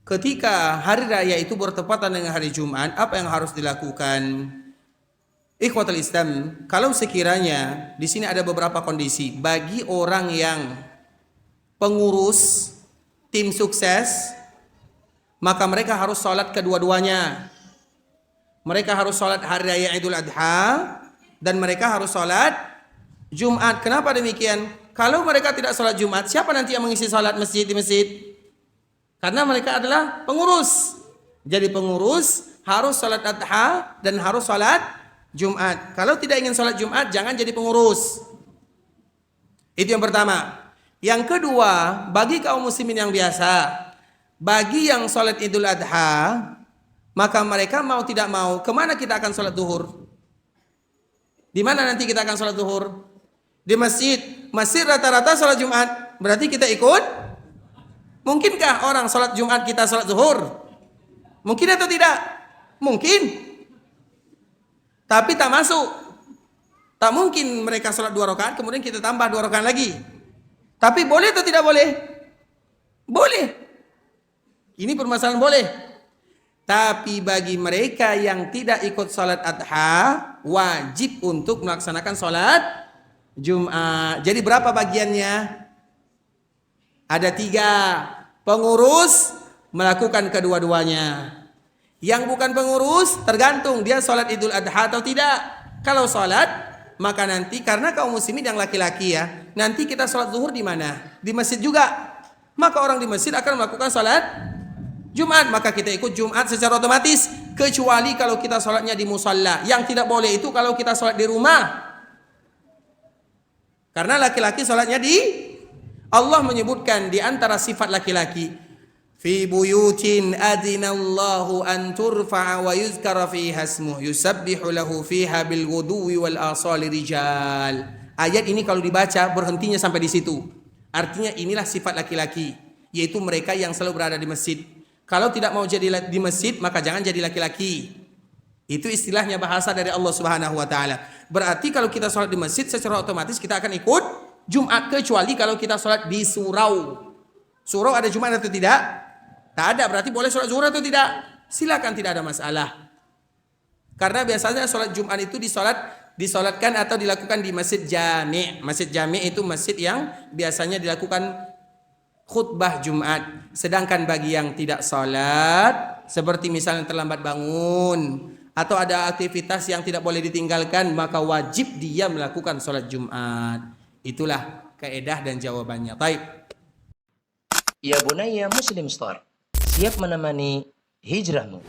ketika hari raya itu bertepatan dengan hari Jumat, apa yang harus dilakukan? Ikhwatul Islam, kalau sekiranya di sini ada beberapa kondisi bagi orang yang pengurus tim sukses, maka mereka harus sholat kedua-duanya. Mereka harus sholat hari raya Idul Adha dan mereka harus sholat Jumat. Kenapa demikian? Kalau mereka tidak sholat Jumat, siapa nanti yang mengisi sholat masjid di masjid? Karena mereka adalah pengurus. Jadi pengurus harus sholat Adha dan harus sholat Jumat. Kalau tidak ingin sholat Jumat, jangan jadi pengurus. Itu yang pertama. Yang kedua, bagi kaum muslimin yang biasa, bagi yang sholat Idul Adha, maka mereka mau tidak mau, kemana kita akan sholat duhur? Di mana nanti kita akan sholat duhur? Di masjid. Masjid rata-rata sholat Jumat. Berarti kita ikut? Mungkinkah orang sholat Jumat kita sholat duhur? Mungkin atau tidak? Mungkin. Tapi tak masuk. Tak mungkin mereka sholat 2 rakaat kemudian kita tambah 2 rakaat lagi. Tapi boleh atau tidak boleh? Boleh. Ini permasalahan boleh. Tapi bagi mereka yang tidak ikut sholat Adha, wajib untuk melaksanakan sholat Jumat. Jadi berapa bagiannya? Ada 3. Pengurus melakukan kedua-duanya. Yang bukan pengurus tergantung dia sholat Idul Adha atau tidak. Kalau sholat, maka nanti karena kaum muslimin yang laki-laki ya, nanti kita sholat zuhur di mana? Di masjid juga. Maka orang di masjid akan melakukan sholat Jumat. Maka kita ikut Jumat secara otomatis. Kecuali kalau kita sholatnya di musalla. Yang tidak boleh itu kalau kita sholat di rumah. Karena laki-laki sholatnya di, Allah menyebutkan di antara sifat laki-laki, fi buyutin adzinallahu an turfa'a wa yuzkara fiha ismuhu yusabbihu lahu fiha bil ghuduwi wal asali rijal. Ayat ini kalau dibaca berhentinya sampai di situ. Artinya inilah sifat laki-laki, yaitu mereka yang selalu berada di masjid. Kalau tidak mau jadi di masjid, maka jangan jadi laki-laki. Itu istilahnya bahasa dari Allah Subhanahu wa taala. Berarti kalau kita sholat di masjid secara otomatis kita akan ikut Jumat, kecuali kalau kita sholat di surau. Surau ada Jumat atau tidak? Tak ada, berarti boleh sholat zuhur atau tidak? Silakan, tidak ada masalah. Karena biasanya sholat Jumat itu disolatkan atau dilakukan di masjid jami'. Masjid jami' itu masjid yang biasanya dilakukan khutbah Jumat. Sedangkan bagi yang tidak sholat, seperti misalnya terlambat bangun, atau ada aktivitas yang tidak boleh ditinggalkan, maka wajib dia melakukan sholat Jumat. Itulah kaedah dan jawabannya. Baik. Ya Bunaya Muslim Store, siap menemani hijrahmu.